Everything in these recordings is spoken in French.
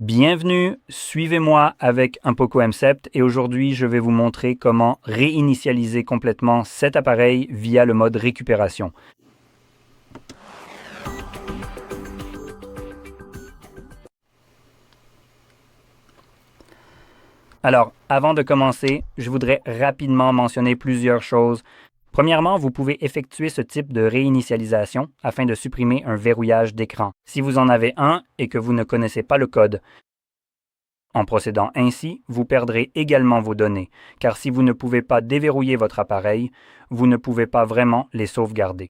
Bienvenue, suivez-moi avec un Poco M7 et aujourd'hui je vais vous montrer comment réinitialiser complètement cet appareil via le mode récupération. Alors, avant de commencer, je voudrais rapidement mentionner plusieurs choses. Premièrement, vous pouvez effectuer ce type de réinitialisation afin de supprimer un verrouillage d'écran. Si vous en avez un et que vous ne connaissez pas le code, en procédant ainsi, vous perdrez également vos données, car si vous ne pouvez pas déverrouiller votre appareil, vous ne pouvez pas vraiment les sauvegarder.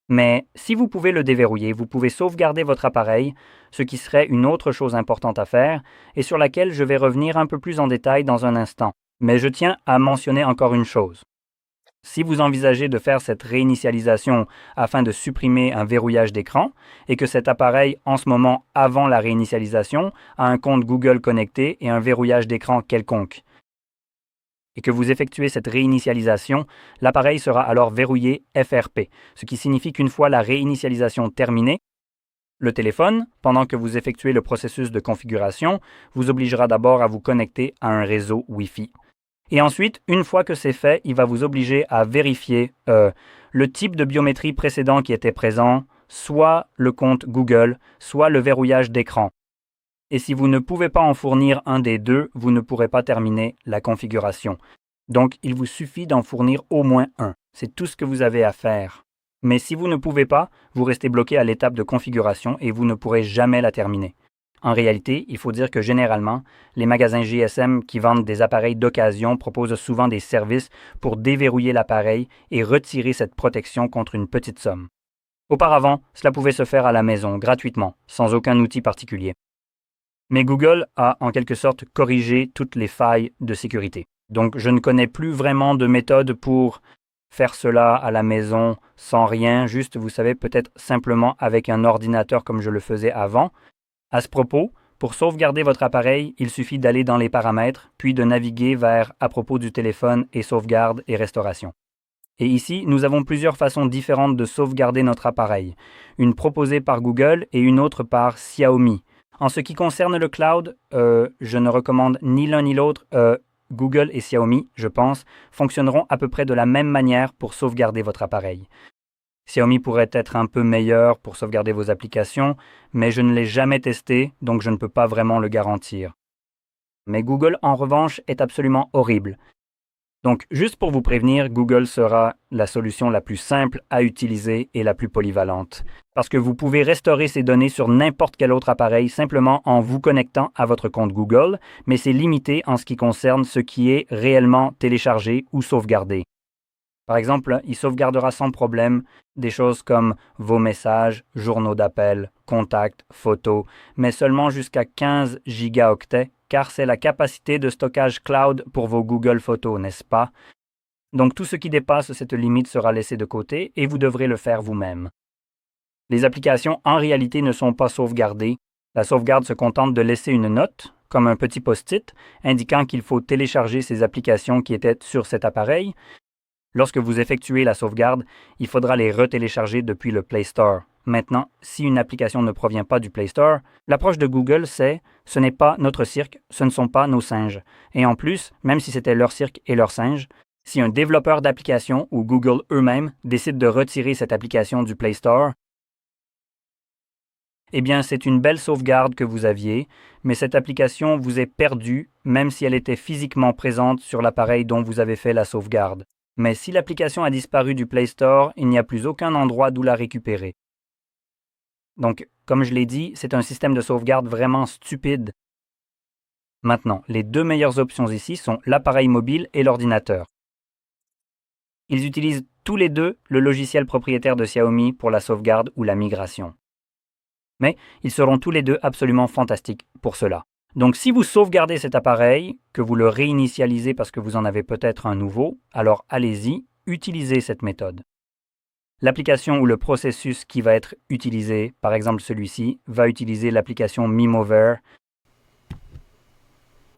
Mais si vous pouvez le déverrouiller, vous pouvez sauvegarder votre appareil, ce qui serait une autre chose importante à faire et sur laquelle je vais revenir un peu plus en détail dans un instant. Mais je tiens à mentionner encore une chose. Si vous envisagez de faire cette réinitialisation afin de supprimer un verrouillage d'écran et que cet appareil, en ce moment avant la réinitialisation, a un compte Google connecté et un verrouillage d'écran quelconque, et que vous effectuez cette réinitialisation, l'appareil sera alors verrouillé FRP, ce qui signifie qu'une fois la réinitialisation terminée, le téléphone, pendant que vous effectuez le processus de configuration, vous obligera d'abord à vous connecter à un réseau Wi-Fi. Et ensuite, une fois que c'est fait, il va vous obliger à vérifier le type de biométrie précédent qui était présent, soit le compte Google, soit le verrouillage d'écran. Et si vous ne pouvez pas en fournir un des deux, vous ne pourrez pas terminer la configuration. Donc, il vous suffit d'en fournir au moins un. C'est tout ce que vous avez à faire. Mais si vous ne pouvez pas, vous restez bloqué à l'étape de configuration et vous ne pourrez jamais la terminer. En réalité, il faut dire que généralement, les magasins GSM qui vendent des appareils d'occasion proposent souvent des services pour déverrouiller l'appareil et retirer cette protection contre une petite somme. Auparavant, cela pouvait se faire à la maison, gratuitement, sans aucun outil particulier. Mais Google a en quelque sorte corrigé toutes les failles de sécurité. Donc je ne connais plus vraiment de méthode pour faire cela à la maison sans rien, juste, vous savez, peut-être simplement avec un ordinateur comme je le faisais avant. À ce propos, pour sauvegarder votre appareil, il suffit d'aller dans les paramètres, puis de naviguer vers à propos du téléphone et sauvegarde et restauration. Et ici, nous avons plusieurs façons différentes de sauvegarder notre appareil, une proposée par Google et une autre par Xiaomi. En ce qui concerne le cloud, je ne recommande ni l'un ni l'autre. Google et Xiaomi, je pense, fonctionneront à peu près de la même manière pour sauvegarder votre appareil. Xiaomi pourrait être un peu meilleur pour sauvegarder vos applications, mais je ne l'ai jamais testé, donc je ne peux pas vraiment le garantir. Mais Google, en revanche, est absolument horrible. Donc, juste pour vous prévenir, Google sera la solution la plus simple à utiliser et la plus polyvalente. Parce que vous pouvez restaurer ces données sur n'importe quel autre appareil simplement en vous connectant à votre compte Google, mais c'est limité en ce qui concerne ce qui est réellement téléchargé ou sauvegardé. Par exemple, il sauvegardera sans problème des choses comme vos messages, journaux d'appel, contacts, photos, mais seulement jusqu'à 15 gigaoctets, car c'est la capacité de stockage cloud pour vos Google Photos, n'est-ce pas? Donc tout ce qui dépasse cette limite sera laissé de côté et vous devrez le faire vous-même. Les applications en réalité ne sont pas sauvegardées. La sauvegarde se contente de laisser une note, comme un petit post-it, indiquant qu'il faut télécharger ces applications qui étaient sur cet appareil. Lorsque vous effectuez la sauvegarde, il faudra les retélécharger depuis le Play Store. Maintenant, si une application ne provient pas du Play Store, l'approche de Google, c'est « ce n'est pas notre cirque, ce ne sont pas nos singes ». Et en plus, même si c'était leur cirque et leurs singes, si un développeur d'application ou Google eux-mêmes décide de retirer cette application du Play Store, eh bien, c'est une belle sauvegarde que vous aviez, mais cette application vous est perdue même si elle était physiquement présente sur l'appareil dont vous avez fait la sauvegarde. Mais si l'application a disparu du Play Store, il n'y a plus aucun endroit d'où la récupérer. Donc, comme je l'ai dit, c'est un système de sauvegarde vraiment stupide. Maintenant, les deux meilleures options ici sont l'appareil mobile et l'ordinateur. Ils utilisent tous les deux le logiciel propriétaire de Xiaomi pour la sauvegarde ou la migration. Mais ils seront tous les deux absolument fantastiques pour cela. Donc si vous sauvegardez cet appareil, que vous le réinitialisez parce que vous en avez peut-être un nouveau, alors allez-y, utilisez cette méthode. L'application ou le processus qui va être utilisé, par exemple celui-ci, va utiliser l'application Memover,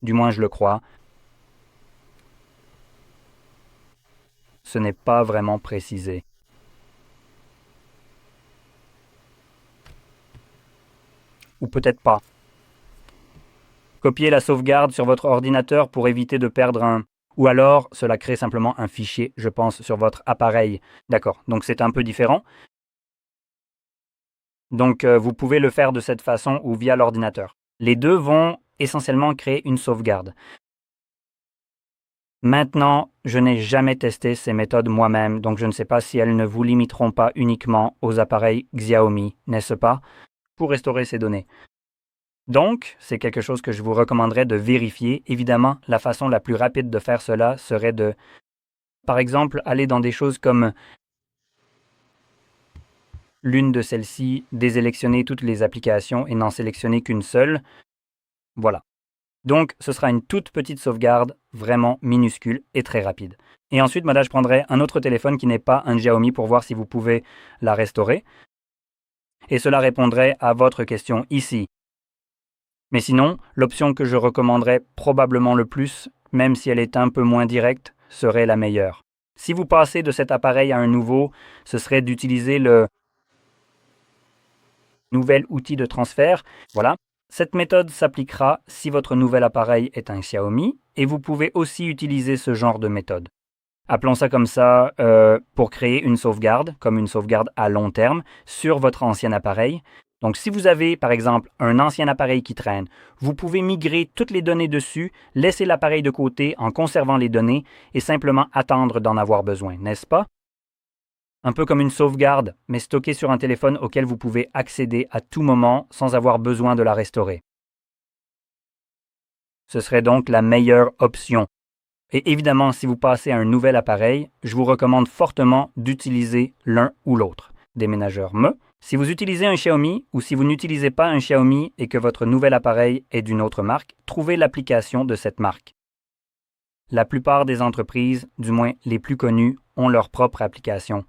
du moins je le crois. Ce n'est pas vraiment précisé. Ou peut-être pas. Copiez la sauvegarde sur votre ordinateur pour éviter de perdre un... Ou alors, cela crée simplement un fichier, je pense, sur votre appareil. D'accord, donc c'est un peu différent. Donc, vous pouvez le faire de cette façon ou via l'ordinateur. Les deux vont essentiellement créer une sauvegarde. Maintenant, je n'ai jamais testé ces méthodes moi-même, donc je ne sais pas si elles ne vous limiteront pas uniquement aux appareils Xiaomi, n'est-ce pas, pour restaurer ces données. Donc, c'est quelque chose que je vous recommanderais de vérifier. Évidemment, la façon la plus rapide de faire cela serait de, par exemple, aller dans des choses comme l'une de celles-ci, désélectionner toutes les applications et n'en sélectionner qu'une seule. Voilà. Donc, ce sera une toute petite sauvegarde, vraiment minuscule et très rapide. Et ensuite, je prendrai un autre téléphone qui n'est pas un Xiaomi pour voir si vous pouvez la restaurer. Et cela répondrait à votre question ici. Mais sinon, l'option que je recommanderais probablement le plus, même si elle est un peu moins directe, serait la meilleure. Si vous passez de cet appareil à un nouveau, ce serait d'utiliser le nouvel outil de transfert. Voilà. Cette méthode s'appliquera si votre nouvel appareil est un Xiaomi et vous pouvez aussi utiliser ce genre de méthode. Appelons ça comme ça pour créer une sauvegarde, comme une sauvegarde à long terme, sur votre ancien appareil. Donc, si vous avez, par exemple, un ancien appareil qui traîne, vous pouvez migrer toutes les données dessus, laisser l'appareil de côté en conservant les données et simplement attendre d'en avoir besoin, n'est-ce pas? Un peu comme une sauvegarde, mais stockée sur un téléphone auquel vous pouvez accéder à tout moment sans avoir besoin de la restaurer. Ce serait donc la meilleure option. Et évidemment, si vous passez à un nouvel appareil, je vous recommande fortement d'utiliser l'un ou l'autre. Déménageur me. Si vous utilisez un Xiaomi ou si vous n'utilisez pas un Xiaomi et que votre nouvel appareil est d'une autre marque, trouvez l'application de cette marque. La plupart des entreprises, du moins les plus connues, ont leur propre application.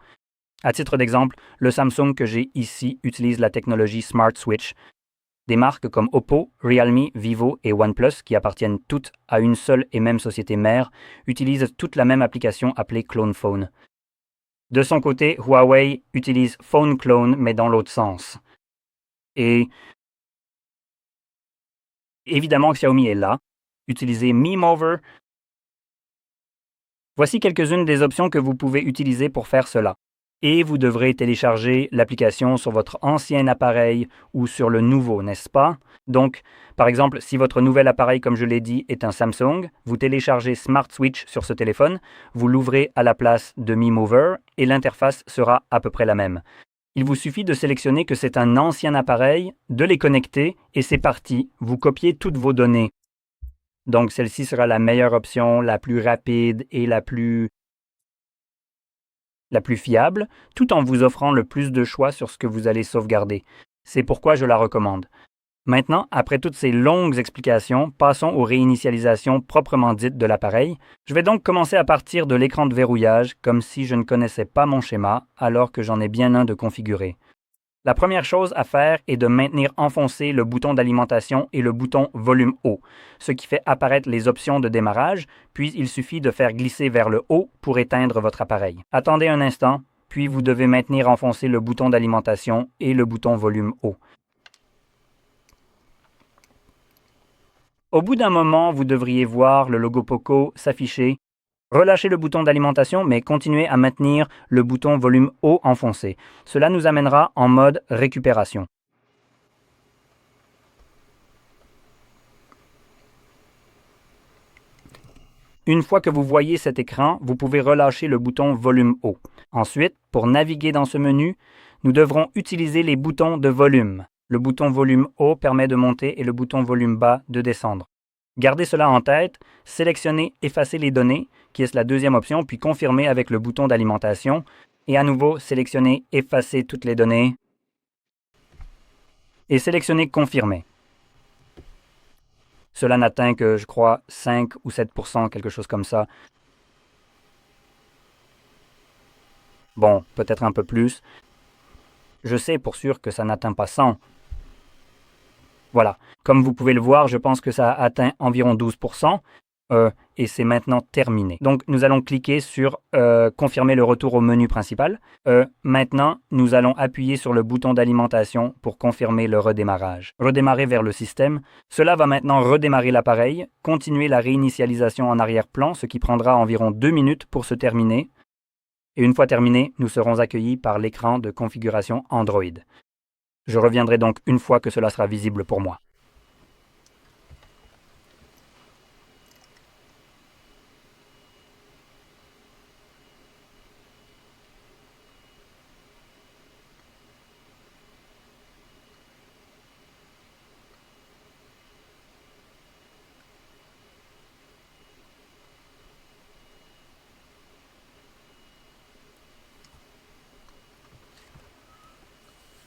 À titre d'exemple, le Samsung que j'ai ici utilise la technologie Smart Switch. Des marques comme Oppo, Realme, Vivo et OnePlus, qui appartiennent toutes à une seule et même société mère, utilisent toute la même application appelée Clone Phone. De son côté, Huawei utilise Phone Clone, mais dans l'autre sens. Et évidemment, Xiaomi est là. Utilisez MeMover. Voici quelques-unes des options que vous pouvez utiliser pour faire cela. Et vous devrez télécharger l'application sur votre ancien appareil ou sur le nouveau, n'est-ce pas? Donc, par exemple, si votre nouvel appareil, comme je l'ai dit, est un Samsung, vous téléchargez Smart Switch sur ce téléphone, vous l'ouvrez à la place de MeMover et l'interface sera à peu près la même. Il vous suffit de sélectionner que c'est un ancien appareil, de les connecter et c'est parti, vous copiez toutes vos données. Donc, celle-ci sera la meilleure option, la plus rapide et la plus fiable, tout en vous offrant le plus de choix sur ce que vous allez sauvegarder. C'est pourquoi je la recommande. Maintenant, après toutes ces longues explications, passons aux réinitialisations proprement dites de l'appareil. Je vais donc commencer à partir de l'écran de verrouillage, comme si je ne connaissais pas mon schéma, alors que j'en ai bien un de configuré. La première chose à faire est de maintenir enfoncé le bouton d'alimentation et le bouton volume haut, ce qui fait apparaître les options de démarrage, puis il suffit de faire glisser vers le haut pour éteindre votre appareil. Attendez un instant, puis vous devez maintenir enfoncé le bouton d'alimentation et le bouton volume haut. Au bout d'un moment, vous devriez voir le logo Poco s'afficher. Relâchez le bouton d'alimentation, mais continuez à maintenir le bouton volume haut enfoncé. Cela nous amènera en mode récupération. Une fois que vous voyez cet écran, vous pouvez relâcher le bouton volume haut. Ensuite, pour naviguer dans ce menu, nous devrons utiliser les boutons de volume. Le bouton volume haut permet de monter et le bouton volume bas de descendre. Gardez cela en tête, sélectionnez Effacer les données, qui est la deuxième option, puis confirmez avec le bouton d'alimentation. Et à nouveau, sélectionnez Effacer toutes les données et sélectionnez Confirmer. Cela n'atteint que, je crois, 5 ou 7%, quelque chose comme ça. Bon, peut-être un peu plus. Je sais pour sûr que ça n'atteint pas 100. Voilà. Comme vous pouvez le voir, je pense que ça a atteint environ 12%. et c'est maintenant terminé. Donc, nous allons cliquer sur confirmer le retour au menu principal. Maintenant, nous allons appuyer sur le bouton d'alimentation pour confirmer le redémarrage. Redémarrer vers le système. Cela va maintenant redémarrer l'appareil, continuer la réinitialisation en arrière-plan, ce qui prendra environ 2 minutes pour se terminer. Et une fois terminé, nous serons accueillis par l'écran de configuration Android. Je reviendrai donc une fois que cela sera visible pour moi.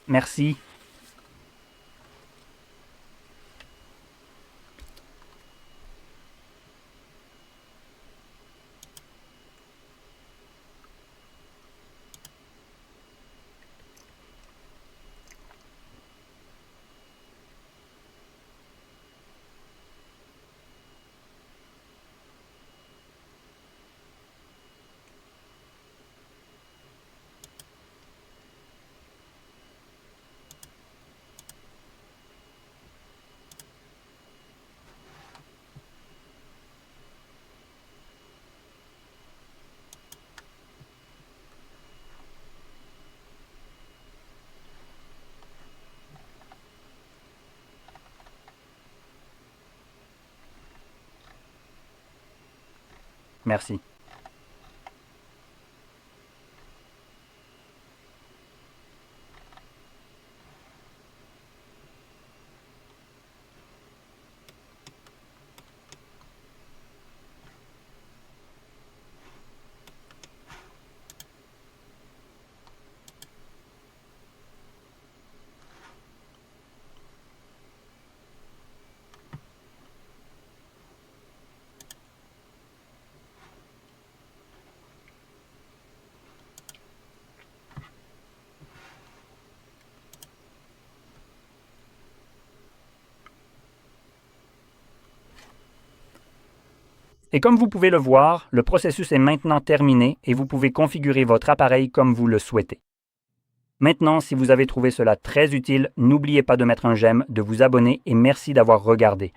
Merci. Merci. Et comme vous pouvez le voir, le processus est maintenant terminé et vous pouvez configurer votre appareil comme vous le souhaitez. Maintenant, si vous avez trouvé cela très utile, n'oubliez pas de mettre un j'aime, de vous abonner et merci d'avoir regardé.